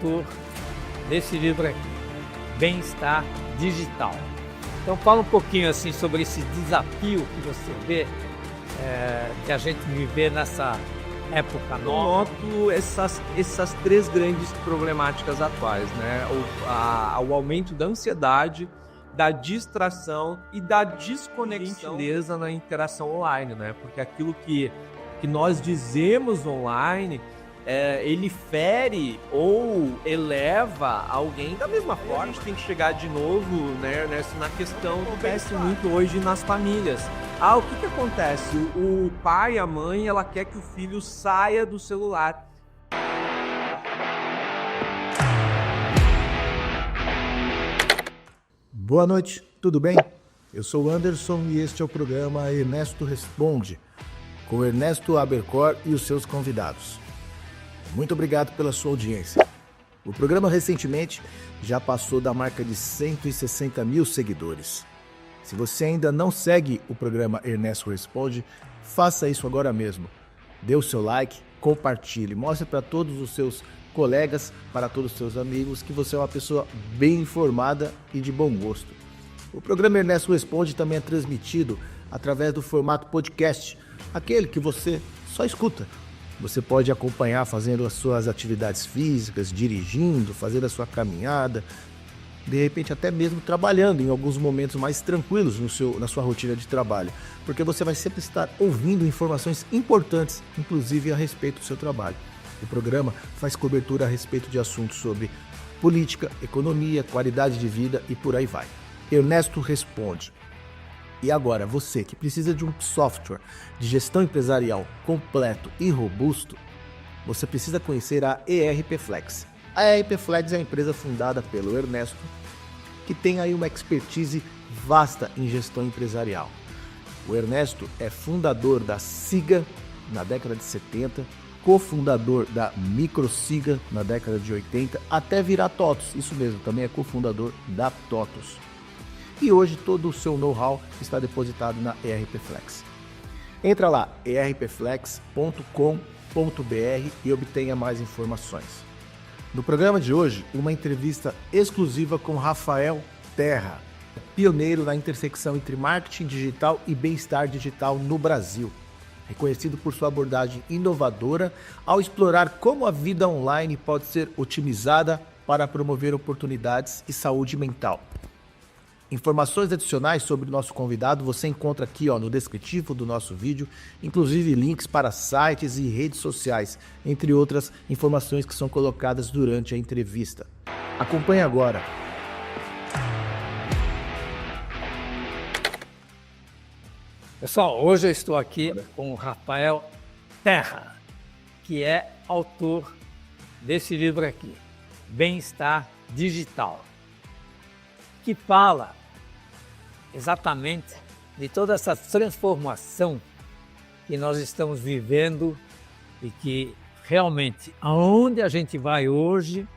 autor desse livro aqui, Bem-Estar Digital. Então fala um pouquinho assim sobre esse desafio que você vê, que a gente vive nessa época nova. Eu noto essas três grandes problemáticas atuais, né? O aumento da ansiedade, da distração e da desconexão na interação online, né? Porque aquilo que nós dizemos online, ele fere ou eleva alguém da mesma forma. A gente tem que chegar de novo, né, na questão que acontece muito hoje nas famílias. O que acontece? O pai, a mãe, ela quer que o filho saia do celular. Boa noite, tudo bem? Eu sou o Anderson e este é o programa Ernesto Responde, com Ernesto Abercor e os seus convidados. Muito obrigado pela sua audiência. O programa recentemente já passou da marca de 160 mil seguidores. Se você ainda não segue o programa Ernesto Responde, faça isso agora mesmo. Dê o seu like, compartilhe, mostre para todos os seus colegas, para todos os seus amigos, que você é uma pessoa bem informada e de bom gosto. O programa Ernesto Responde também é transmitido através do formato podcast, aquele que você só escuta. Você pode acompanhar fazendo as suas atividades físicas, dirigindo, fazendo a sua caminhada, de repente até mesmo trabalhando em alguns momentos mais tranquilos na sua rotina de trabalho, porque você vai sempre estar ouvindo informações importantes, inclusive a respeito do seu trabalho. O programa faz cobertura a respeito de assuntos sobre política, economia, qualidade de vida e por aí vai. Ernesto Responde. E agora, você que precisa de um software de gestão empresarial completo e robusto, você precisa conhecer a ERP Flex. A ERP Flex é a empresa fundada pelo Ernesto, que tem aí uma expertise vasta em gestão empresarial. O Ernesto é fundador da Siga na década de 70, cofundador da MicroSiga na década de 80, até virar TOTUS, isso mesmo, também é cofundador da TOTUS. E hoje todo o seu know-how está depositado na ERP Flex. Entra lá, erpflex.com.br e obtenha mais informações. No programa de hoje, uma entrevista exclusiva com Rafael Terra, pioneiro na intersecção entre marketing digital e bem-estar digital no Brasil, reconhecido por sua abordagem inovadora ao explorar como a vida online pode ser otimizada para promover oportunidades e saúde mental. Informações adicionais sobre o nosso convidado você encontra aqui no descritivo do nosso vídeo, inclusive links para sites e redes sociais, entre outras informações que são colocadas durante a entrevista. Acompanhe agora. Pessoal, hoje eu estou aqui com o Rafael Terra, que é autor desse livro aqui, Bem-Estar Digital, que fala exatamente de toda essa transformação que nós estamos vivendo e que realmente, aonde a gente vai hoje,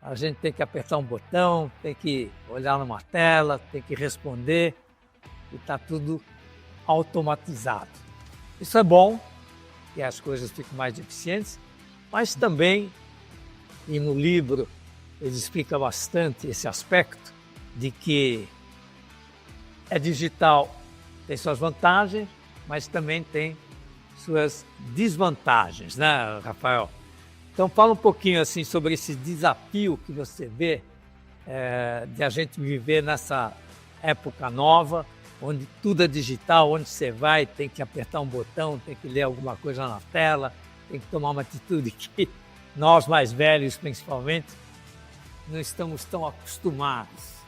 a gente tem que apertar um botão, tem que olhar numa tela, tem que responder e está tudo automatizado. Isso é bom, que as coisas ficam mais eficientes, mas também, e no livro ele explica bastante esse aspecto, de que é digital, tem suas vantagens, mas também tem suas desvantagens, né, Rafael? Então fala um pouquinho assim sobre esse desafio que você vê de a gente viver nessa época nova, onde tudo é digital, onde você vai, tem que apertar um botão, tem que ler alguma coisa na tela, tem que tomar uma atitude que nós mais velhos, principalmente, não estamos tão acostumados.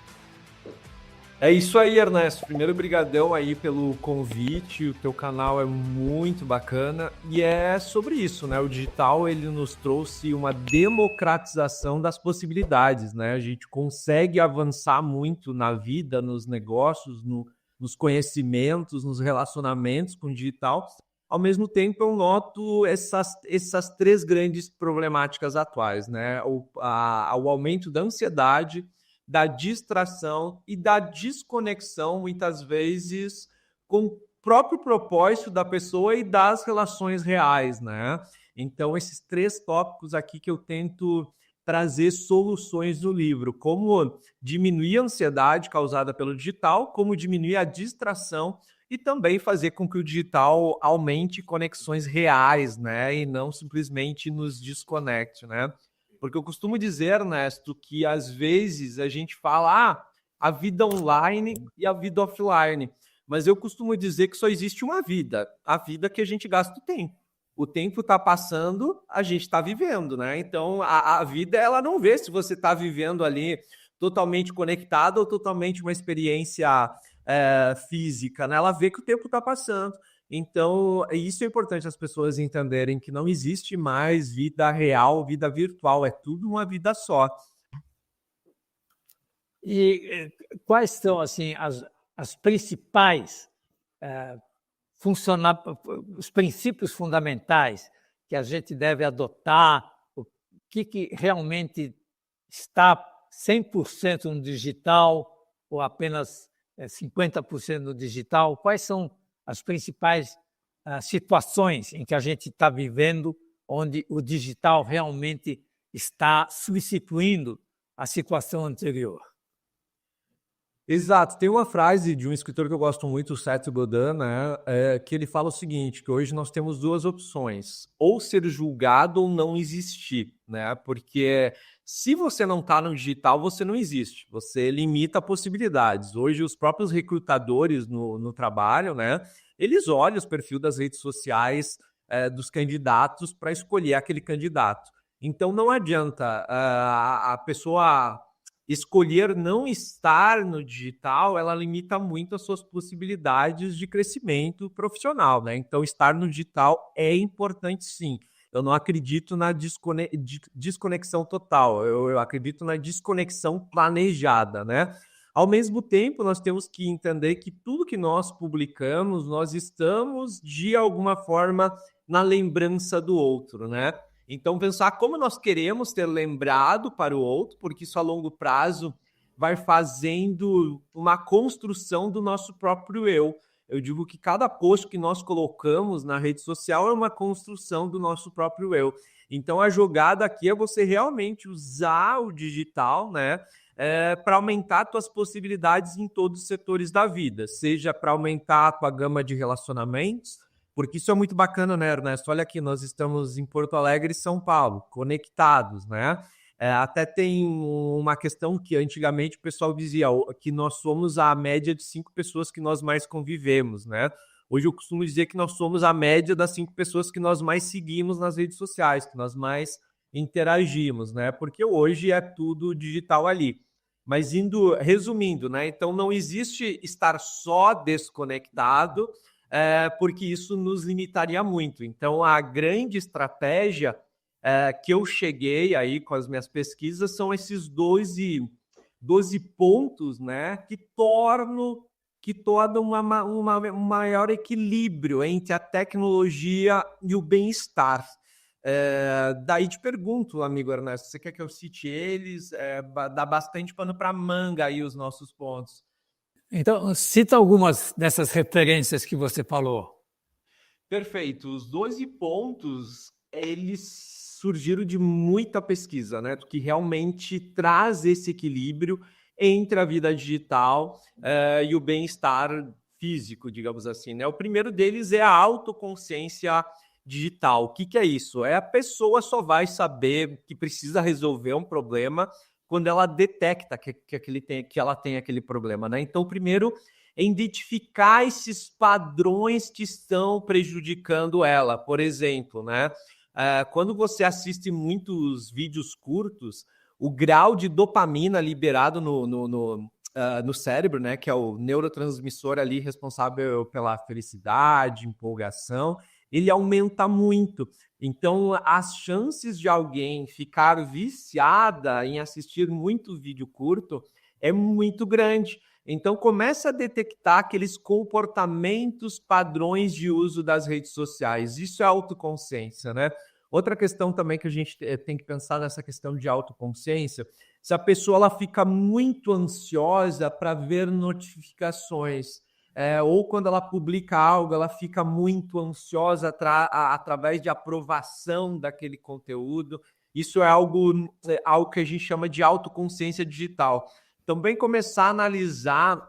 É isso aí, Ernesto. Primeiro, brigadão aí pelo convite. O teu canal é muito bacana e é sobre isso, né? O digital, ele nos trouxe uma democratização das possibilidades, né? A gente consegue avançar muito na vida, nos negócios, nos conhecimentos, nos relacionamentos com o digital. Ao mesmo tempo, eu noto essas três grandes problemáticas atuais, né? O aumento da ansiedade, da distração e da desconexão, muitas vezes, com o próprio propósito da pessoa e das relações reais, né? Então, esses três tópicos aqui que eu tento trazer soluções no livro, como diminuir a ansiedade causada pelo digital, como diminuir a distração e também fazer com que o digital aumente conexões reais, né? E não simplesmente nos desconecte, né? Porque eu costumo dizer, Ernesto, que às vezes a gente fala a vida online e a vida offline. Mas eu costumo dizer que só existe uma vida, a vida que a gente gasta o tempo. O tempo está passando, a gente está vivendo, né? Então, a vida, ela não vê se você está vivendo ali totalmente conectado ou totalmente uma experiência física, né? Ela vê que o tempo está passando. Então, isso é importante as pessoas entenderem que não existe mais vida real, vida virtual, é tudo uma vida só. E quais são assim as principais os princípios fundamentais que a gente deve adotar? O que realmente está 100% no digital ou apenas 50% no digital? Quais são as principais situações em que a gente está vivendo onde o digital realmente está substituindo a situação anterior? Exato. Tem uma frase de um escritor que eu gosto muito, o Seth Godin, né, que ele fala o seguinte, que hoje nós temos duas opções, ou ser julgado ou não existir, né? Porque se você não está no digital, você não existe, você limita possibilidades. Hoje os próprios recrutadores no trabalho, né, eles olham os perfis das redes sociais dos candidatos para escolher aquele candidato. Então não adianta a pessoa escolher não estar no digital, ela limita muito as suas possibilidades de crescimento profissional, né? Então, estar no digital é importante, sim. Eu não acredito na desconexão total, eu acredito na desconexão planejada, né? Ao mesmo tempo, nós temos que entender que tudo que nós publicamos, nós estamos, de alguma forma, na lembrança do outro, né? Então, pensar como nós queremos ter lembrado para o outro, porque isso a longo prazo vai fazendo uma construção do nosso próprio eu. Eu digo que cada post que nós colocamos na rede social é uma construção do nosso próprio eu. Então, a jogada aqui é você realmente usar o digital, né, para aumentar suas possibilidades em todos os setores da vida, seja para aumentar a tua gama de relacionamentos, porque isso é muito bacana, né, Ernesto? Olha aqui, nós estamos em Porto Alegre e São Paulo, conectados, né? Até tem uma questão que antigamente o pessoal dizia que nós somos a média de 5 pessoas que nós mais convivemos, né? Hoje eu costumo dizer que nós somos a média das 5 pessoas que nós mais seguimos nas redes sociais, que nós mais interagimos, né? Porque hoje é tudo digital ali. Mas resumindo, né? Então não existe estar só desconectado, porque isso nos limitaria muito. Então, a grande estratégia que eu cheguei aí com as minhas pesquisas são esses 12 pontos, né, que tornam um maior equilíbrio entre a tecnologia e o bem-estar. Daí te pergunto, amigo Ernesto, você quer que eu cite eles? Dá bastante pano para manga aí os nossos pontos. Então, cita algumas dessas referências que você falou. Perfeito. Os 12 pontos, eles surgiram de muita pesquisa, né? Que realmente traz esse equilíbrio entre a vida digital e o bem-estar físico, digamos assim, né? O primeiro deles é a autoconsciência digital. O que é isso? A pessoa só vai saber que precisa resolver um problema quando ela detecta que ela tem aquele problema, né? Então, primeiro é identificar esses padrões que estão prejudicando ela. Por exemplo, né? Quando você assiste muitos vídeos curtos, o grau de dopamina liberado no cérebro, né? Que é o neurotransmissor ali responsável pela felicidade, empolgação, ele aumenta muito. Então, as chances de alguém ficar viciada em assistir muito vídeo curto é muito grande. Então, começa a detectar aqueles comportamentos padrões de uso das redes sociais. Isso é autoconsciência, né? Outra questão também que a gente tem que pensar nessa questão de autoconsciência, se a pessoa ela fica muito ansiosa para ver notificações, ou quando ela publica algo, ela fica muito ansiosa através de aprovação daquele conteúdo. Isso é algo que a gente chama de autoconsciência digital. Também começar a analisar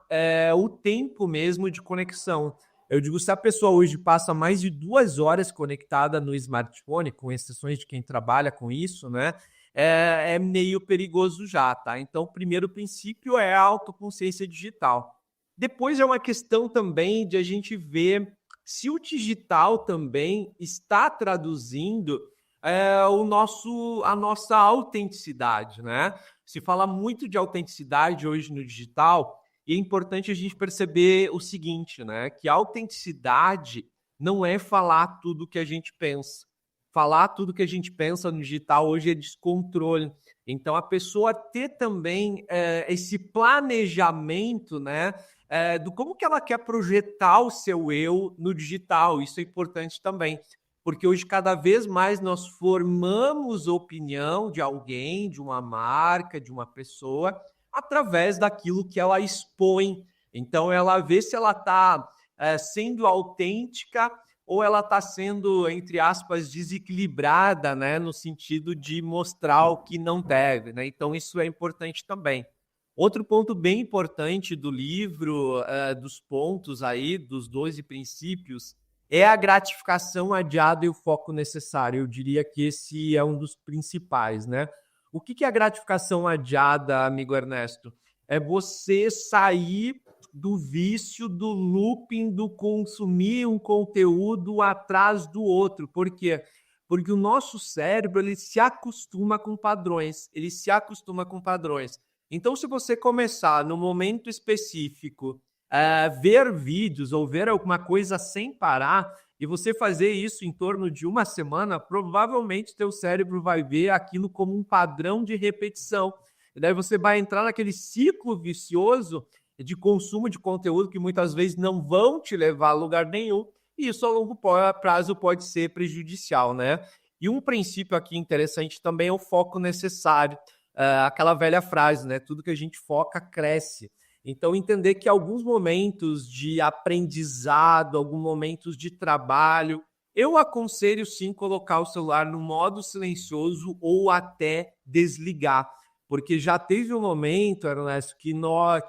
o tempo mesmo de conexão. Eu digo, se a pessoa hoje passa mais de 2 horas conectada no smartphone, com exceções de quem trabalha com isso, né? É meio perigoso já, tá? Então, o primeiro princípio é a autoconsciência digital. Depois é uma questão também de a gente ver se o digital também está traduzindo a nossa autenticidade, né? Se fala muito de autenticidade hoje no digital, e é importante a gente perceber o seguinte, né? Que a autenticidade não é falar tudo que a gente pensa. Falar tudo que a gente pensa no digital hoje é descontrole. Então, a pessoa ter também esse planejamento, né? Do como que ela quer projetar o seu eu no digital. Isso é importante também. Porque hoje, cada vez mais, nós formamos opinião de alguém, de uma marca, de uma pessoa, através daquilo que ela expõe. Então, ela vê se ela está sendo autêntica ou ela está sendo, entre aspas, desequilibrada, né, no sentido de mostrar o que não deve, né? Então, isso é importante também. Outro ponto bem importante do livro, dos pontos aí, dos 12 princípios, é a gratificação adiada e o foco necessário. Eu diria que esse é um dos principais, né? O que é a gratificação adiada, amigo Ernesto? É você sair do vício, do looping, do consumir um conteúdo atrás do outro. Por quê? Porque o nosso cérebro, ele se acostuma com padrões. Então, se você começar no momento específico ver vídeos ou ver alguma coisa sem parar, e você fazer isso em torno de uma semana, provavelmente teu cérebro vai ver aquilo como um padrão de repetição. E daí você vai entrar naquele ciclo vicioso de consumo de conteúdo que muitas vezes não vão te levar a lugar nenhum, e isso a longo prazo pode ser prejudicial, né? E um princípio aqui interessante também é o foco necessário. Aquela velha frase, né? Tudo que a gente foca, cresce. Então, entender que alguns momentos de aprendizado, alguns momentos de trabalho, eu aconselho sim colocar o celular no modo silencioso ou até desligar. Porque já teve um momento, Ernesto, que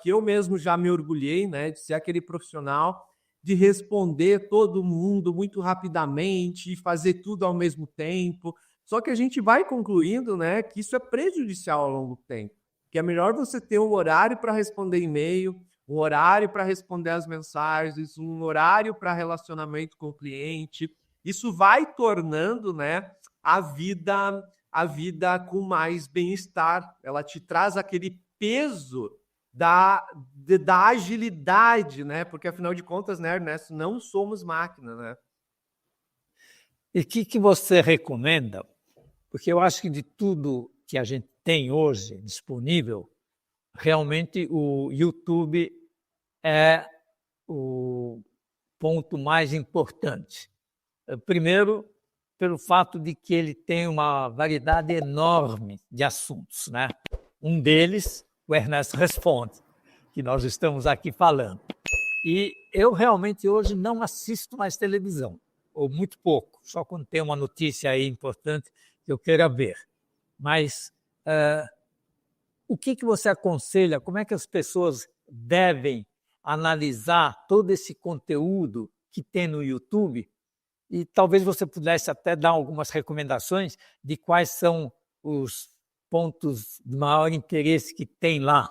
eu mesmo já me orgulhei, né, de ser aquele profissional de responder todo mundo muito rapidamente e fazer tudo ao mesmo tempo. Só que a gente vai concluindo, né, que isso é prejudicial ao longo do tempo. Que é melhor você ter um horário para responder e-mail, um horário para responder as mensagens, um horário para relacionamento com o cliente. Isso vai tornando, né, a vida com mais bem-estar. Ela te traz aquele peso da agilidade, né? Porque, afinal de contas, né, Ernesto, não somos máquina, né? E o que você recomenda? Porque eu acho que de tudo que a gente tem hoje disponível, realmente o YouTube é o ponto mais importante. Primeiro, pelo fato de que ele tem uma variedade enorme de assuntos, né? Um deles, o Ernesto Responde, que nós estamos aqui falando. E eu realmente hoje não assisto mais televisão, ou muito pouco, só quando tem uma notícia aí importante que eu queira ver. Mas o que você aconselha? Como é que as pessoas devem analisar todo esse conteúdo que tem no YouTube? E talvez você pudesse até dar algumas recomendações de quais são os pontos de maior interesse que tem lá,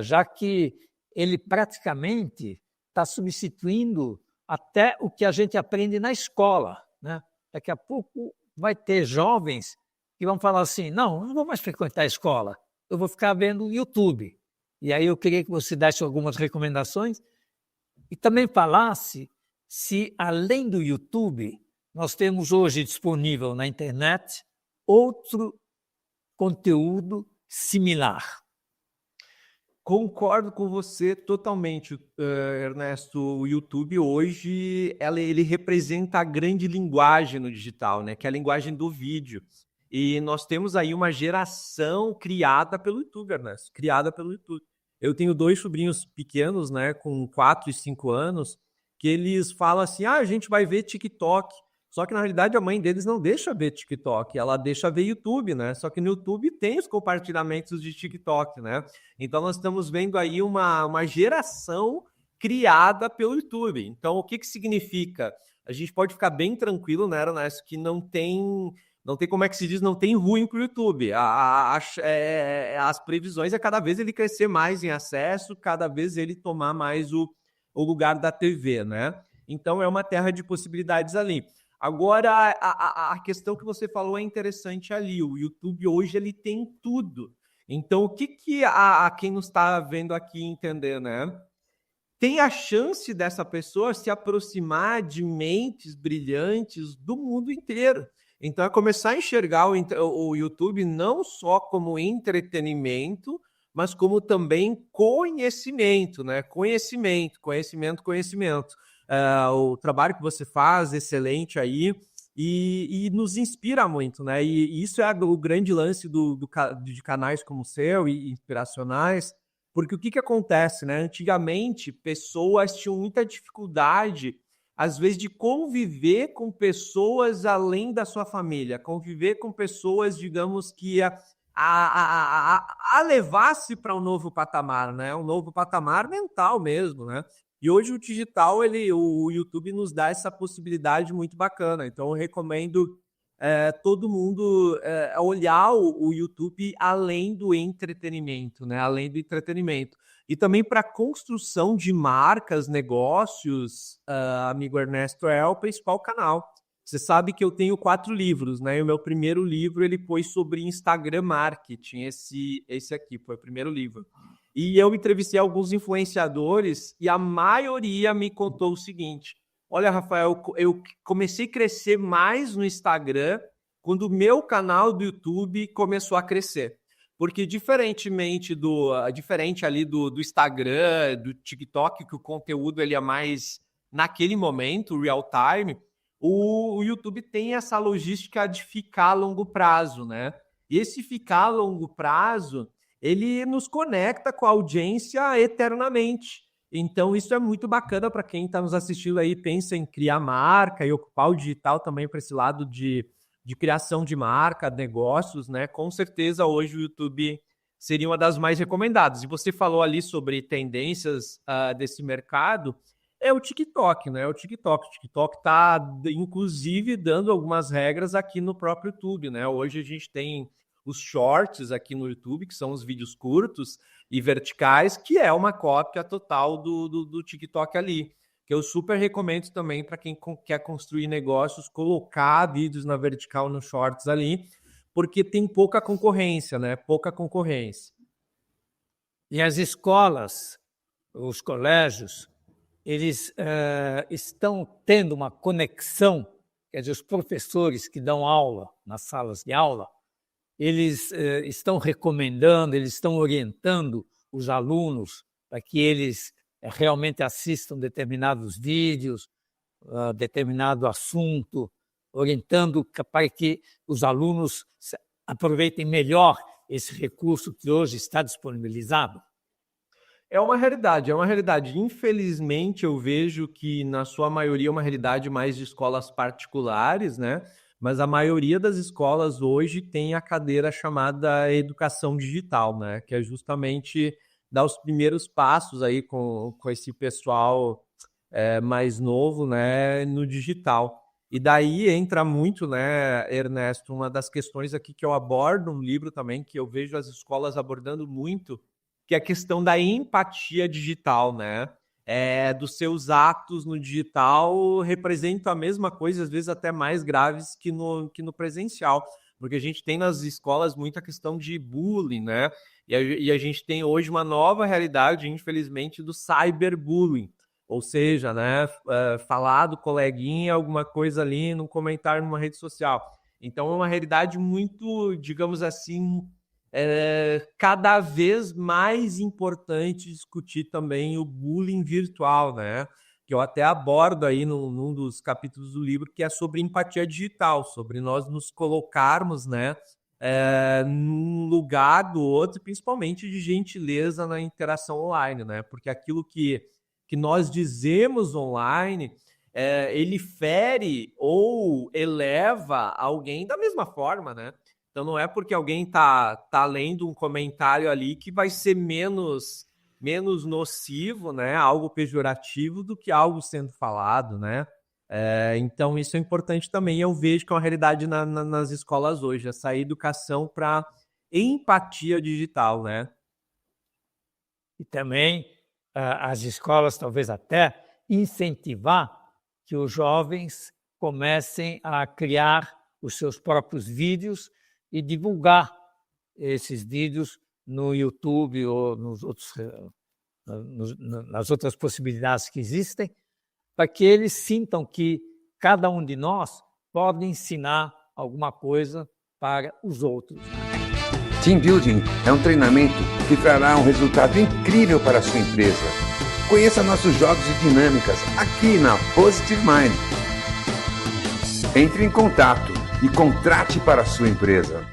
já que ele praticamente está substituindo até o que a gente aprende na escola, né? Daqui a pouco vai ter jovens que vão falar assim, não vou mais frequentar a escola, eu vou ficar vendo o YouTube. E aí eu queria que você desse algumas recomendações e também falasse se, além do YouTube, nós temos hoje disponível na internet outro conteúdo similar. Concordo com você totalmente, Ernesto. O YouTube hoje ele representa a grande linguagem no digital, né? Que é a linguagem do vídeo. E nós temos aí uma geração criada pelo YouTube, Ernesto, criada pelo YouTube. Eu tenho 2 sobrinhos pequenos, né, com 4 e 5 anos, que eles falam assim, a gente vai ver TikTok. Só que, na realidade, a mãe deles não deixa ver TikTok, ela deixa ver YouTube, né? Só que no YouTube tem os compartilhamentos de TikTok, né? Então, nós estamos vendo aí uma geração criada pelo YouTube. Então, o que significa? A gente pode ficar bem tranquilo, né, Ernesto, que não tem, como é que se diz, não tem ruim para o YouTube. As previsões é cada vez ele crescer mais em acesso, cada vez ele tomar mais o lugar da TV, né? Então, é uma terra de possibilidades ali. Agora, a questão que você falou é interessante ali. O YouTube hoje ele tem tudo. Então, o que quem nos está vendo aqui entender, né? Tem a chance dessa pessoa se aproximar de mentes brilhantes do mundo inteiro. Então, é começar a enxergar o YouTube não só como entretenimento, mas como também conhecimento, né? Conhecimento. O trabalho que você faz, excelente aí, e nos inspira muito, né? E isso é o grande lance de canais como o seu e inspiracionais, porque o que acontece, né? Antigamente, pessoas tinham muita dificuldade, às vezes, de conviver com pessoas além da sua família, conviver com pessoas, digamos, que a levasse para um novo patamar, né? Um novo patamar mental mesmo, né? E hoje o digital, o YouTube nos dá essa possibilidade muito bacana. Então, eu recomendo todo mundo olhar o YouTube além do entretenimento, né? Além do entretenimento. E também para a construção de marcas, negócios, amigo Ernesto, é o principal canal. Você sabe que eu tenho 4 livros, né? E o meu primeiro livro ele foi sobre Instagram Marketing. Esse aqui foi o primeiro livro. E eu entrevistei alguns influenciadores e a maioria me contou o seguinte: olha, Rafael, eu comecei a crescer mais no Instagram quando o meu canal do YouTube começou a crescer. Porque diferente ali do Instagram, do TikTok, que o conteúdo ele é mais naquele momento, real time, o YouTube tem essa logística de ficar a longo prazo, né? E esse ficar a longo prazo, ele nos conecta com a audiência eternamente. Então, isso é muito bacana para quem está nos assistindo aí, pensa em criar marca e ocupar o digital também para esse lado de criação de marca, negócios, né? Com certeza, hoje o YouTube seria uma das mais recomendadas. E você falou ali sobre tendências desse mercado, é o TikTok, né? O TikTok está, inclusive, dando algumas regras aqui no próprio YouTube, né? Hoje a gente tem os shorts aqui no YouTube, que são os vídeos curtos e verticais, que é uma cópia total do TikTok ali, que eu super recomendo também para quem quer construir negócios, colocar vídeos na vertical, no shorts ali, porque tem pouca concorrência, né? Pouca concorrência. E as escolas, os colégios, eles estão tendo uma conexão, quer dizer, os professores que dão aula nas salas de aula, eles estão recomendando, eles estão orientando os alunos para que eles realmente assistam determinados vídeos, determinado assunto, orientando para que os alunos aproveitem melhor esse recurso que hoje está disponibilizado? É uma realidade. Infelizmente, eu vejo que, na sua maioria, é uma realidade mais de escolas particulares, né? Mas a maioria das escolas hoje tem a cadeira chamada Educação Digital, né? Que é justamente dar os primeiros passos aí com esse pessoal mais novo, né, no digital. E daí entra muito, né, Ernesto, uma das questões aqui que eu abordo no livro também, que eu vejo as escolas abordando muito, que é a questão da empatia digital, né? Dos seus atos no digital representam a mesma coisa, às vezes até mais graves que no presencial, porque a gente tem nas escolas muita questão de bullying, né? E a gente tem hoje uma nova realidade, infelizmente, do cyberbullying, ou seja, né, falar do coleguinha alguma coisa ali num comentário numa rede social. Então é uma realidade muito, digamos assim, cada vez mais importante discutir também o bullying virtual, né? Que eu até abordo aí num dos capítulos do livro, que é sobre empatia digital, sobre nós nos colocarmos, né, num lugar do outro, principalmente de gentileza na interação online, né? Porque aquilo que nós dizemos online ele fere ou eleva alguém da mesma forma, né? Então não é porque alguém tá lendo um comentário ali que vai ser menos nocivo, né? Algo pejorativo do que algo sendo falado, né? Então isso é importante também. Eu vejo que é uma realidade nas escolas hoje, essa educação para empatia digital, né? E também as escolas talvez até incentivar que os jovens comecem a criar os seus próprios vídeos e divulgar esses vídeos no YouTube ou nas outras possibilidades que existem, para que eles sintam que cada um de nós pode ensinar alguma coisa para os outros. Team Building é um treinamento que trará um resultado incrível para a sua empresa. Conheça nossos jogos e dinâmicas aqui na Positive Mind. Entre em contato e contrate para a sua empresa.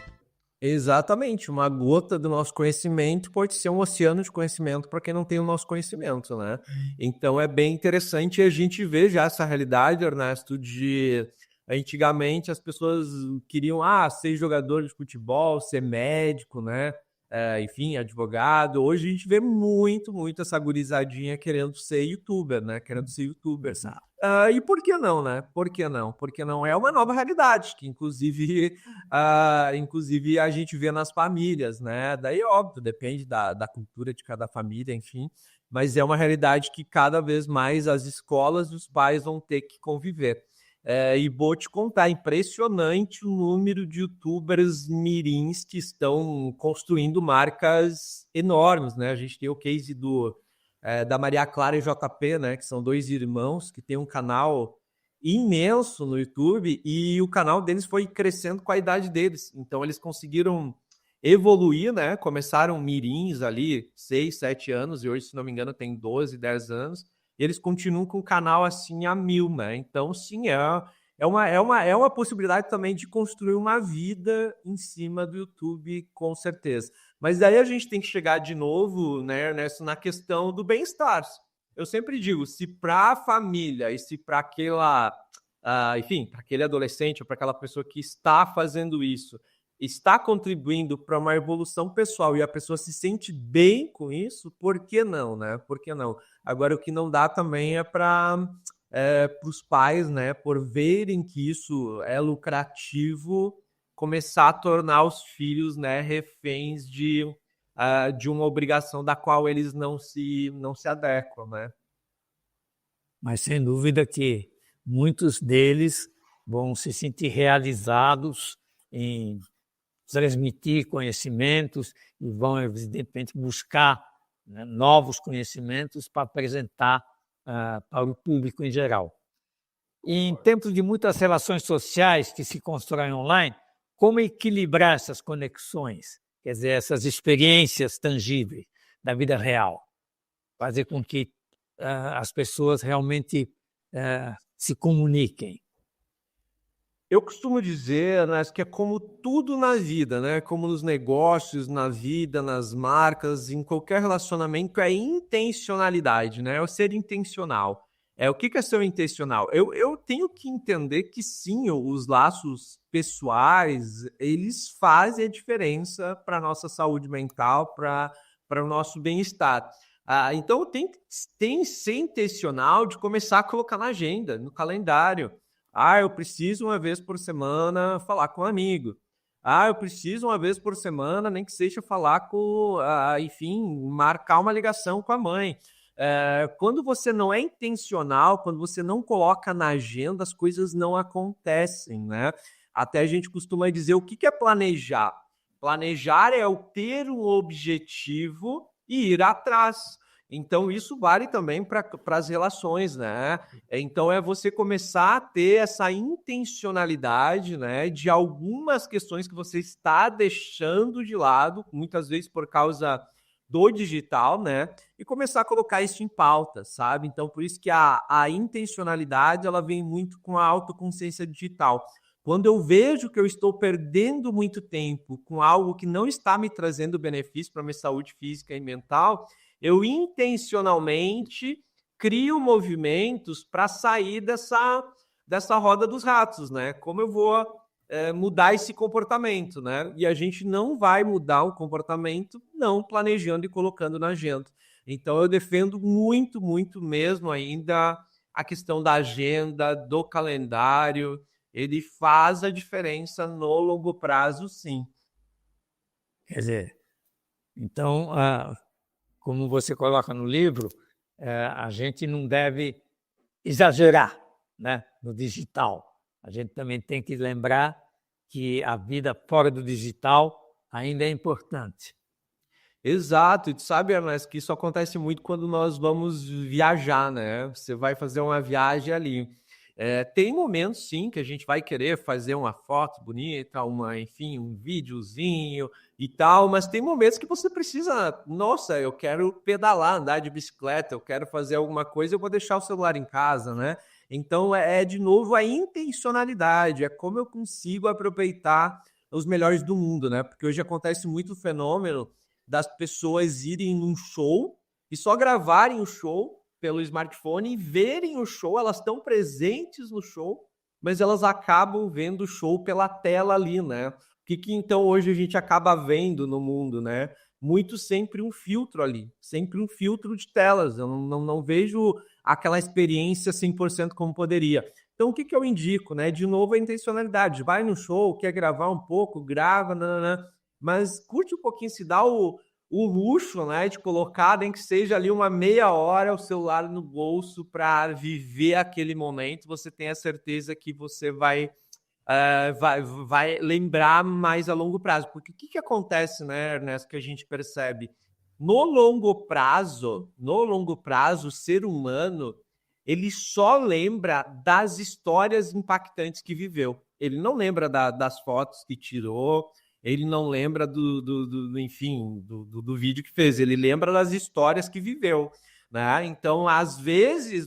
Exatamente, uma gota do nosso conhecimento pode ser um oceano de conhecimento para quem não tem o nosso conhecimento, né? Então é bem interessante a gente ver já essa realidade, Ernesto, de antigamente as pessoas queriam ser jogador de futebol, ser médico, né? Enfim, advogado. Hoje a gente vê muito essa gurizadinha querendo ser youtuber, né? Querendo ser youtuber, sabe? E por que não, né? Por que não? Porque não é uma nova realidade, que inclusive a gente vê nas famílias, né? Daí, óbvio, depende da cultura de cada família, enfim, mas é uma realidade que cada vez mais as escolas e os pais vão ter que conviver. E vou te contar, impressionante o número de youtubers mirins que estão construindo marcas enormes, né? A gente tem o case da Maria Clara e JP, né? Que são 2 irmãos que têm um canal imenso no YouTube e o canal deles foi crescendo com a idade deles. Então eles conseguiram evoluir, né? Começaram mirins ali, 6, 7 anos e hoje, se não me engano, tem 12, 10 anos. E eles continuam com o canal assim a 1000, né? Então, sim, é uma possibilidade também de construir uma vida em cima do YouTube, com certeza. Mas daí a gente tem que chegar de novo, né, Ernesto, na questão do bem-estar. Eu sempre digo, se para a família e se para enfim, para aquele adolescente ou para aquela pessoa que está fazendo isso, está contribuindo para uma evolução pessoal e a pessoa se sente bem com isso, por que não, né? Por que não? Agora, o que não dá também é para os pais, né, por verem que isso é lucrativo, começar a tornar os filhos, né, reféns de uma obrigação da qual eles não se adequam, né? Mas sem dúvida que muitos deles vão se sentir realizados em transmitir conhecimentos e vão, evidentemente, buscar, né, novos conhecimentos para apresentar para o público em geral. E em tempos de muitas relações sociais que se constroem online, como equilibrar essas conexões, quer dizer, essas experiências tangíveis da vida real, fazer com que as pessoas realmente se comuniquem? Eu costumo dizer, né, que é como tudo na vida, né? Como nos negócios, na vida, nas marcas, em qualquer relacionamento, é intencionalidade, né? É o ser intencional. O que é ser intencional? Eu tenho que entender que sim, os laços pessoais, eles fazem a diferença para a nossa saúde mental, para o nosso bem-estar. Então, tem que ser intencional de começar a colocar na agenda, no calendário. Eu preciso uma vez por semana falar com um amigo. Eu preciso uma vez por semana, nem que seja falar enfim, marcar uma ligação com a mãe. Quando você não é intencional, quando você não coloca na agenda, as coisas não acontecem, né? Até a gente costuma dizer o que é planejar. Planejar é o ter um objetivo e ir atrás. Então, isso vale também para as relações, né? Então, é você começar a ter essa intencionalidade, né, de algumas questões que você está deixando de lado, muitas vezes por causa do digital, né? E começar a colocar isso em pauta, sabe? Então, por isso que a intencionalidade, ela vem muito com a autoconsciência digital. Quando eu vejo que eu estou perdendo muito tempo com algo que não está me trazendo benefício para a minha saúde física e mental, eu intencionalmente crio movimentos para sair dessa roda dos ratos, né? Como eu vou mudar esse comportamento, né? E a gente não vai mudar o comportamento não planejando e colocando na agenda. Então, eu defendo muito, muito mesmo ainda a questão da agenda, do calendário. Ele faz a diferença no longo prazo, sim. Quer dizer, então, como você coloca no livro, a gente não deve exagerar, né, no digital. A gente também tem que lembrar que a vida fora do digital ainda é importante. Exato, e tu sabe, Ernesto, que isso acontece muito quando nós vamos viajar, né? Você vai fazer uma viagem ali. Tem momentos, sim, que a gente vai querer fazer uma foto bonita, enfim, um videozinho e tal, mas tem momentos que você precisa, nossa, eu quero pedalar, andar de bicicleta, eu quero fazer alguma coisa, eu vou deixar o celular em casa, né? Então, de novo, a intencionalidade, é como eu consigo aproveitar os melhores do mundo, né? Porque hoje acontece muito o fenômeno das pessoas irem num show e só gravarem o show pelo smartphone e verem o show, elas estão presentes no show, mas elas acabam vendo o show pela tela ali, né? O que então hoje a gente acaba vendo no mundo, né? Muito sempre um filtro ali, sempre um filtro de telas. Eu não vejo aquela experiência 100% como poderia. Então, o que eu indico, né? De novo, a intencionalidade. Vai no show, quer gravar um pouco, grava, mas curte um pouquinho, se dá o luxo, né, de colocar, nem que seja ali uma meia hora, o celular no bolso para viver aquele momento. Você tem a certeza que você vai lembrar mais a longo prazo. Porque o que acontece, né, Ernesto, que a gente percebe? No longo prazo, o ser humano, ele só lembra das histórias impactantes que viveu. Ele não lembra das fotos que tirou, ele não lembra do vídeo que fez, ele lembra das histórias que viveu, né? Então,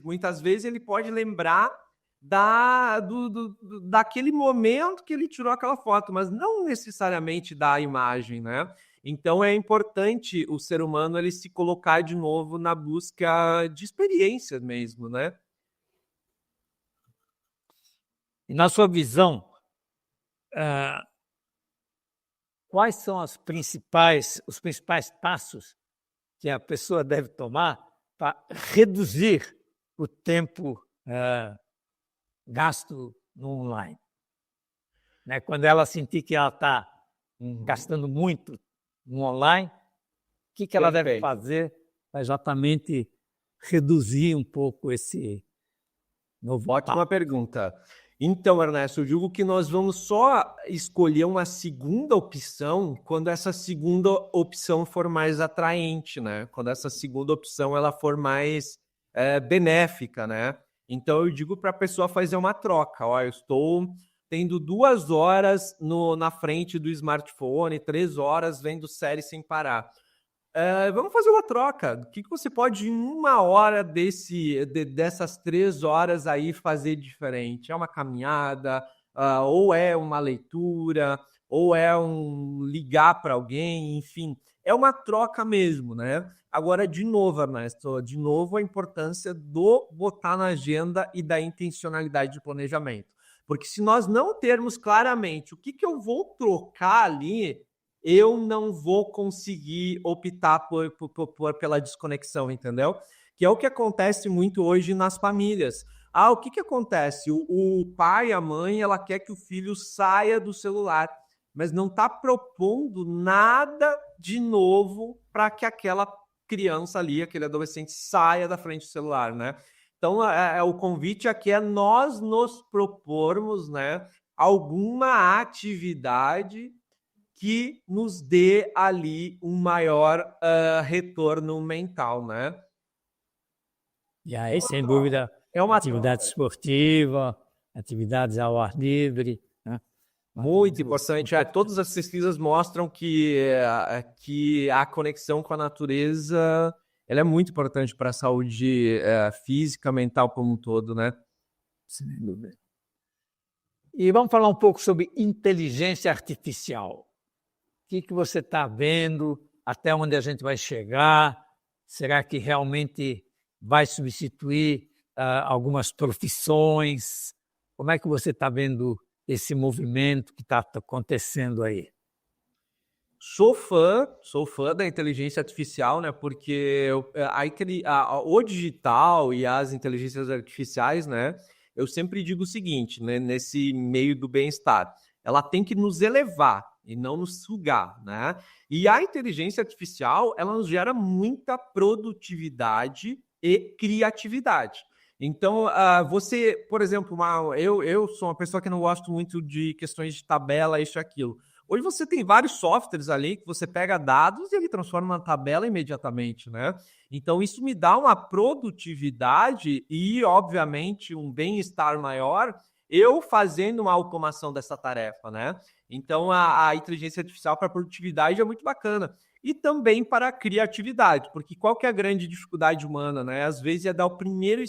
muitas vezes, ele pode lembrar daquele momento que ele tirou aquela foto, mas não necessariamente da imagem, né? Então, é importante o ser humano ele se colocar de novo na busca de experiência mesmo, né? E na sua visão, quais são os principais passos que a pessoa deve tomar para reduzir o tempo gasto no online? Né? Quando ela sentir que ela está gastando muito no online, o que ela deve fazer para exatamente reduzir um pouco esse novo Ótima pergunta. Então, Ernesto, eu digo que nós vamos só escolher uma segunda opção quando essa segunda opção for mais atraente, né? Quando essa segunda opção ela for mais benéfica, né? Então, eu digo para a pessoa fazer uma troca. Ó, eu estou tendo 2 horas na frente do smartphone, 3 horas vendo série sem parar. Vamos fazer uma troca. O que você pode, em 1 hora dessas 3 horas aí, fazer diferente? É uma caminhada, ou é uma leitura, ou é um ligar para alguém, enfim. É uma troca mesmo, né? Agora, de novo, Ernesto, a importância do botar na agenda e da intencionalidade de planejamento. Porque se nós não termos claramente o que eu vou trocar ali, eu não vou conseguir optar pela desconexão, entendeu? Que é o que acontece muito hoje nas famílias. O que acontece? O pai, a mãe, ela quer que o filho saia do celular, mas não está propondo nada de novo para que aquela criança ali, aquele adolescente, saia da frente do celular, né? Então, o convite aqui é nós nos propormos, né, alguma atividade que nos dê ali um maior retorno mental, né? E aí, sem dúvida, É uma atividade esportiva, atividades ao ar livre, né? muito importante. Todas as pesquisas mostram que a conexão com a natureza ela é muito importante para a saúde física, mental como um todo, né? Sem dúvida. E vamos falar um pouco sobre inteligência artificial. O que você está vendo? Até onde a gente vai chegar? Será que realmente vai substituir algumas profissões? Como é que você está vendo esse movimento que está acontecendo aí? Sou fã da inteligência artificial, né? Porque o digital e as inteligências artificiais, né? Eu sempre digo o seguinte, né? Nesse meio do bem-estar, ela tem que nos elevar e não nos sugar, né? E a inteligência artificial, ela nos gera muita produtividade e criatividade. Então, você, por exemplo, eu sou uma pessoa que não gosto muito de questões de tabela, isso e aquilo. Hoje você tem vários softwares ali que você pega dados e ele transforma na tabela imediatamente, né? Então isso me dá uma produtividade e, obviamente, um bem-estar maior eu fazendo uma automação dessa tarefa, né? Então a inteligência artificial para produtividade é muito bacana. E também para a criatividade, porque qual que é a grande dificuldade humana, né? Às vezes é dar o primeiro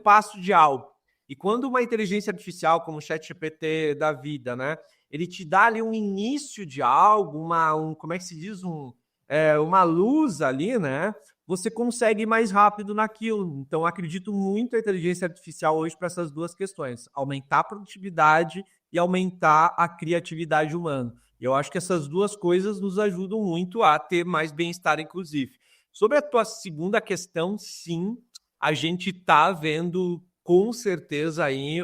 passo de algo. E quando uma inteligência artificial como o ChatGPT da vida, né? Ele te dá ali um início de algo, como é que se diz? Uma luz ali, né? Você consegue ir mais rápido naquilo. Então, acredito muito na inteligência artificial hoje para essas duas questões. Aumentar a produtividade e aumentar a criatividade humana. Eu acho que essas duas coisas nos ajudam muito a ter mais bem-estar, inclusive. Sobre a tua segunda questão, sim, a gente está vendo com certeza aí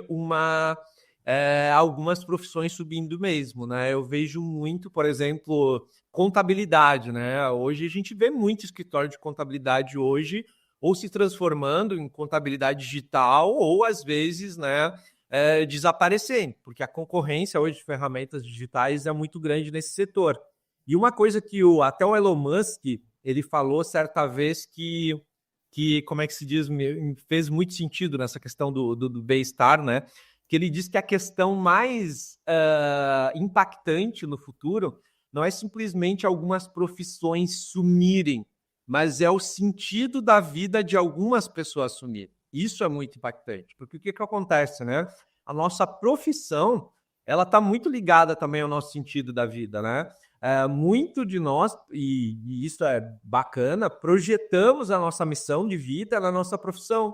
algumas profissões subindo mesmo, né? Eu vejo muito, por exemplo, contabilidade, né? Hoje a gente vê muito escritório de contabilidade hoje ou se transformando em contabilidade digital ou às vezes, né, desaparecendo, porque a concorrência hoje de ferramentas digitais é muito grande nesse setor. E uma coisa que até o Elon Musk, ele falou certa vez que como é que se diz, fez muito sentido nessa questão do bem-estar, né? Que ele diz que a questão mais impactante no futuro não é simplesmente algumas profissões sumirem, mas é o sentido da vida de algumas pessoas sumirem. Isso é muito impactante, porque o que acontece, né? A nossa profissão, ela está muito ligada também ao nosso sentido da vida, né? Muito de nós, e isso é bacana, projetamos a nossa missão de vida na nossa profissão,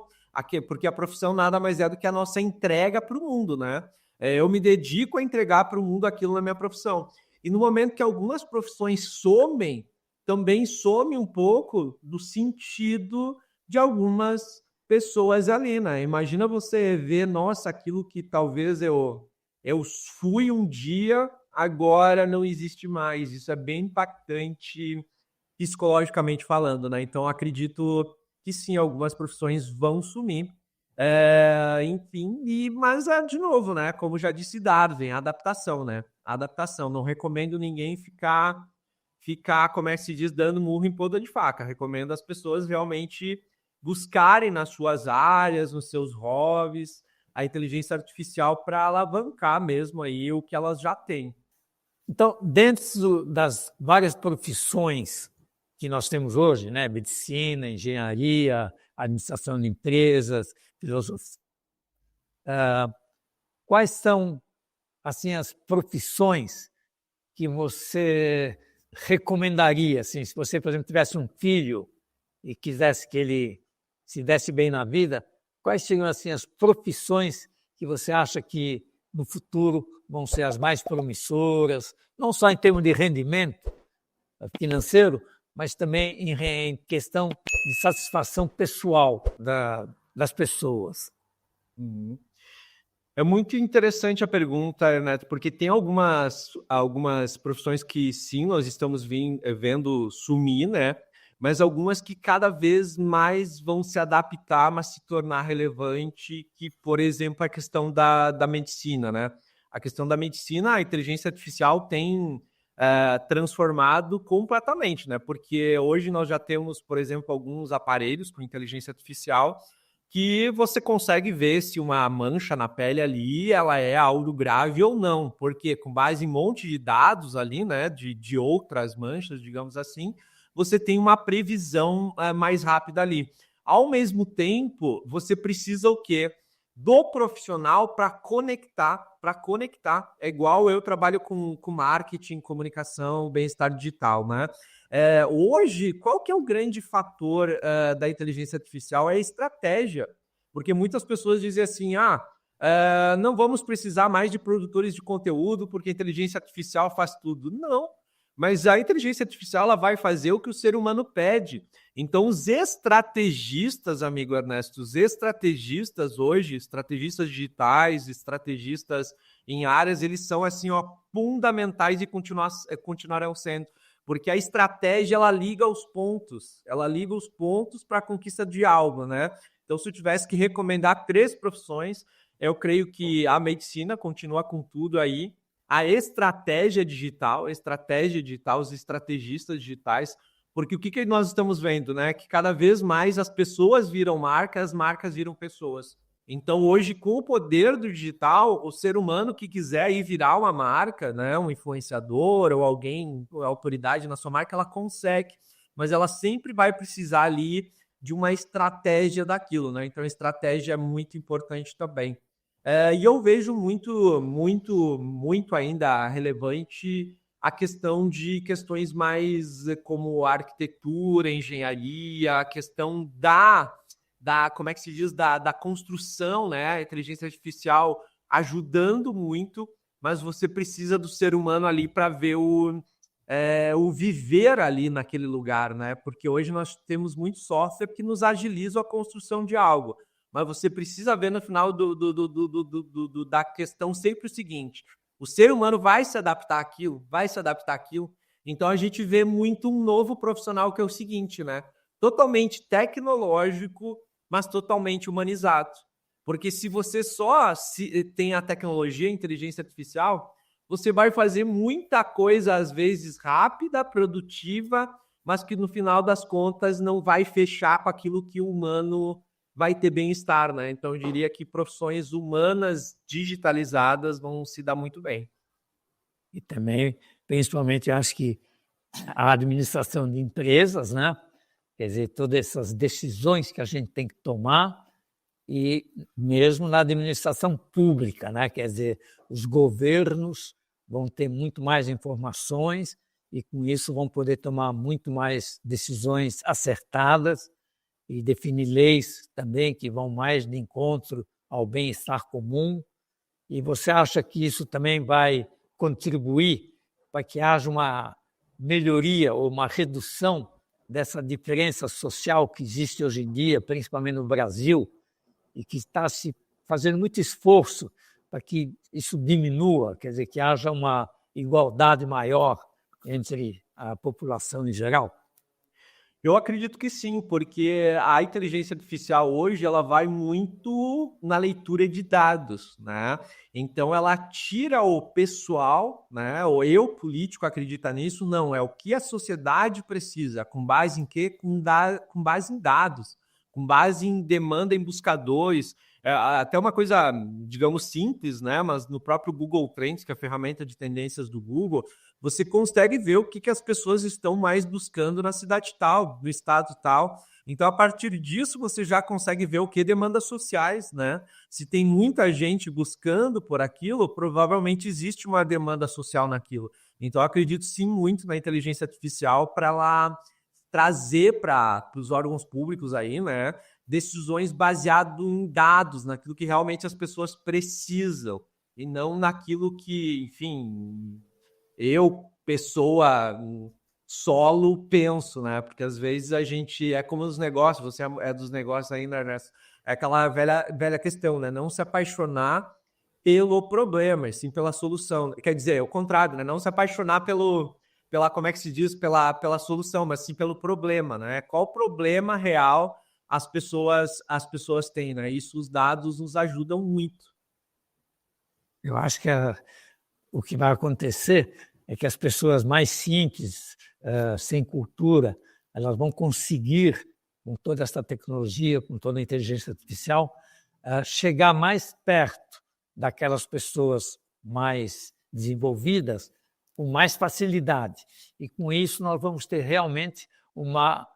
porque a profissão nada mais é do que a nossa entrega para o mundo, né? Eu me dedico a entregar para o mundo aquilo na minha profissão. E no momento que algumas profissões somem, também some um pouco do sentido de algumas pessoas ali, né? Imagina você ver, nossa, aquilo que talvez eu fui um dia, agora não existe mais. Isso é bem impactante psicologicamente falando, né? Então, acredito que sim, algumas profissões vão sumir. Enfim, mas de novo, né? Como já disse Darwin, adaptação, né? Adaptação. Não recomendo ninguém ficar, como é que se diz, dando murro em ponta de faca. Recomendo as pessoas realmente buscarem nas suas áreas, nos seus hobbies, a inteligência artificial para alavancar mesmo aí o que elas já têm. Então, dentro das várias profissões que nós temos hoje, né, medicina, engenharia, administração de empresas, filosofia, quais são assim as profissões que você recomendaria, assim, se você, por exemplo, tivesse um filho e quisesse que ele se desse bem na vida, quais seriam assim as profissões que você acha que no futuro vão ser as mais promissoras, não só em termos de rendimento financeiro, mas também em questão de satisfação pessoal das pessoas? É muito interessante a pergunta, Ernesto, porque tem algumas profissões que sim, nós estamos vendo sumir, né? Mas algumas que cada vez mais vão se adaptar, mas se tornar relevante, que, por exemplo, a questão da medicina, né? A questão da medicina, a inteligência artificial tem transformado completamente, né? Porque hoje nós já temos, por exemplo, alguns aparelhos com inteligência artificial que você consegue ver se uma mancha na pele ali, ela é algo grave ou não, porque com base em um monte de dados ali, né, de outras manchas, digamos assim, você tem uma previsão mais rápida ali. Ao mesmo tempo, você precisa o quê? do profissional para conectar. É igual eu trabalho com marketing, comunicação, bem-estar digital, né? Hoje, qual que é o grande fator da inteligência artificial? É a estratégia. Porque muitas pessoas dizem assim, não vamos precisar mais de produtores de conteúdo porque a inteligência artificial faz tudo. Não, mas a inteligência artificial ela vai fazer o que o ser humano pede. Então, os estrategistas, amigo Ernesto, os estrategistas hoje, estrategistas digitais, estrategistas em áreas, eles são assim, fundamentais e continuarão sendo. Porque a estratégia, ela liga os pontos para a conquista de algo, né? Então, se eu tivesse que recomendar 3 profissões, eu creio que a medicina continua com tudo aí, a estratégia digital, os estrategistas digitais, porque o que nós estamos vendo, né? Que cada vez mais as pessoas viram marcas, as marcas viram pessoas. Então, hoje, com o poder do digital, o ser humano que quiser ir virar uma marca, né? Um influenciador ou alguém, autoridade na sua marca, ela consegue, mas ela sempre vai precisar ali de uma estratégia daquilo, né? Então, a estratégia é muito importante também. E eu vejo muito ainda relevante a questão de questões mais como arquitetura, engenharia, a questão como é que se diz, da construção, né? A inteligência artificial ajudando muito, mas você precisa do ser humano ali para ver o viver ali naquele lugar, né? Porque hoje nós temos muito software que nos agiliza a construção de algo. Mas você precisa ver no final da questão sempre o seguinte: o ser humano vai se adaptar àquilo. Então a gente vê muito um novo profissional que é o seguinte, né? Totalmente tecnológico, mas totalmente humanizado. Porque se você só tem a tecnologia, a inteligência artificial, você vai fazer muita coisa, às vezes, rápida, produtiva, mas que no final das contas não vai fechar com aquilo que o humano vai ter bem-estar, né? Então, eu diria que profissões humanas digitalizadas vão se dar muito bem. E também, principalmente, acho que a administração de empresas, né? Quer dizer, todas essas decisões que a gente tem que tomar, e mesmo na administração pública, né? Quer dizer, os governos vão ter muito mais informações e, com isso, vão poder tomar muito mais decisões acertadas e definir leis também que vão mais de encontro ao bem-estar comum. E você acha que isso também vai contribuir para que haja uma melhoria ou uma redução dessa diferença social que existe hoje em dia, principalmente no Brasil, e que está se fazendo muito esforço para que isso diminua, quer dizer, que haja uma igualdade maior entre a população em geral? Eu acredito que sim, porque a inteligência artificial hoje ela vai muito na leitura de dados, né? Então ela tira o pessoal, né? O eu político acredita nisso, não, é o que a sociedade precisa, com base em quê? Com base em dados, com base em demanda em buscadores. Até uma coisa, digamos, simples, né? Mas no próprio Google Trends, que é a ferramenta de tendências do Google, você consegue ver o que as pessoas estão mais buscando na cidade tal, no estado tal. Então, a partir disso, você já consegue ver o que demandas sociais, né? Se tem muita gente buscando por aquilo, provavelmente existe uma demanda social naquilo. Então, eu acredito sim muito na inteligência artificial para ela trazer para os órgãos públicos aí, né? Decisões baseadas em dados, naquilo que realmente as pessoas precisam, e não naquilo que, enfim, eu, pessoa solo, penso, né? Porque às vezes a gente é como os negócios, você é dos negócios ainda, né? É aquela velha questão, né? Não se apaixonar pelo problema, e sim pela solução. Quer dizer, é o contrário, né? Não se apaixonar pela como é que se diz, pela solução, mas sim pelo problema, né? Qual problema real as pessoas têm, né? Isso os dados nos ajudam muito. Eu acho que o que vai acontecer é que as pessoas mais simples, sem cultura, elas vão conseguir, com toda essa tecnologia, com toda a inteligência artificial, chegar mais perto daquelas pessoas mais desenvolvidas com mais facilidade. E com isso nós vamos ter realmente uma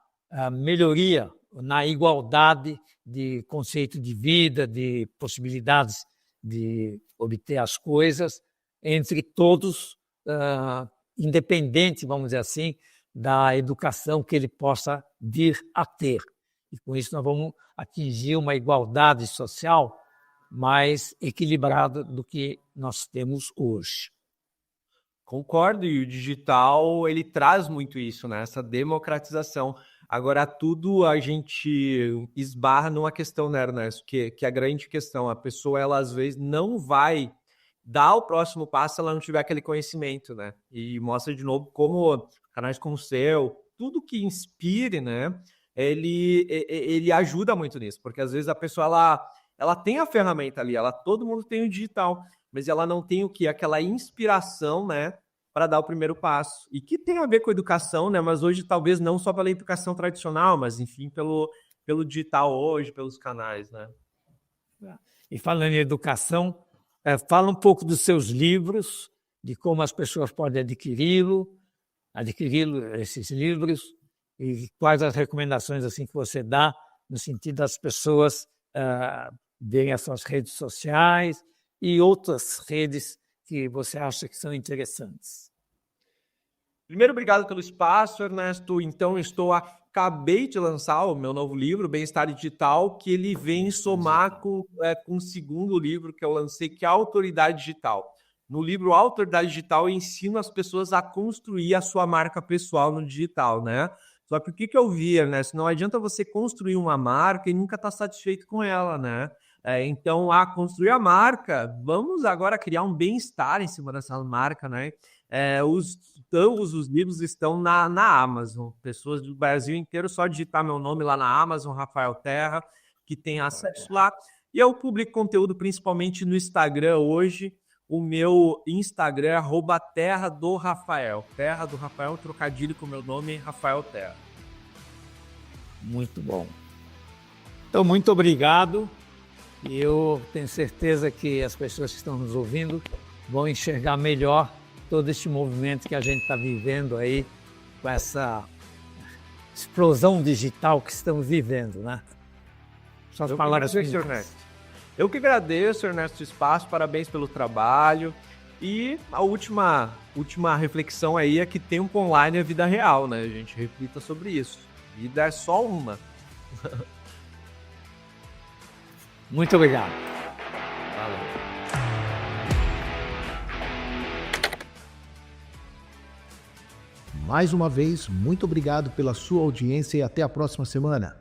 melhoria na igualdade de conceito de vida, de possibilidades de obter as coisas entre todos, independente, vamos dizer assim, da educação que ele possa vir a ter. E com isso nós vamos atingir uma igualdade social mais equilibrada do que nós temos hoje. Concordo, e o digital, ele traz muito isso, né? Essa democratização. Agora, tudo a gente esbarra numa questão, né, Ernesto? Que é a grande questão. A pessoa, ela às vezes não vai dar o próximo passo se ela não tiver aquele conhecimento, né? E mostra de novo como canais como o seu, tudo que inspire, né? Ele ajuda muito nisso, porque às vezes a pessoa, ela tem a ferramenta ali, todo mundo tem o digital, mas ela não tem o quê? Aquela inspiração, né, para dar o primeiro passo. E que tem a ver com educação, né, mas hoje talvez não só pela educação tradicional, mas enfim, pelo digital hoje, pelos canais, né. E falando em educação, fala um pouco dos seus livros, de como as pessoas podem adquiri esses livros, e quais as recomendações assim que você dá no sentido das pessoas verem as suas redes sociais e outras redes que você acha que são interessantes. Primeiro, obrigado pelo espaço, Ernesto. Então, acabei de lançar o meu novo livro, Bem-Estar Digital, que ele vem somar com o segundo livro que eu lancei, que é a Autoridade Digital. No livro Autoridade Digital, eu ensino as pessoas a construir a sua marca pessoal no digital, né? Só que o que eu vi, Ernesto? Não adianta você construir uma marca e nunca estar satisfeito com ela, né? Então, construir a marca, vamos agora criar um bem-estar em cima dessa marca, né? Os livros estão na Amazon. Pessoas do Brasil inteiro, só digitar meu nome lá na Amazon, Rafael Terra, que tem acesso lá. E eu publico conteúdo principalmente no Instagram hoje. O meu Instagram é @terra do Rafael. Terra do Rafael, trocadilho com o meu nome, Rafael Terra. Muito bom. Então, muito obrigado. E eu tenho certeza que as pessoas que estão nos ouvindo vão enxergar melhor todo este movimento que a gente está vivendo aí, com essa explosão digital que estamos vivendo, né? Suas palavras finais. Ernesto. Eu que agradeço, Ernesto, o espaço, parabéns pelo trabalho. E a última reflexão aí é que tempo online é vida real, né? A gente reflita sobre isso. Vida é só uma. Muito obrigado. Valeu. Mais uma vez, muito obrigado pela sua audiência e até a próxima semana.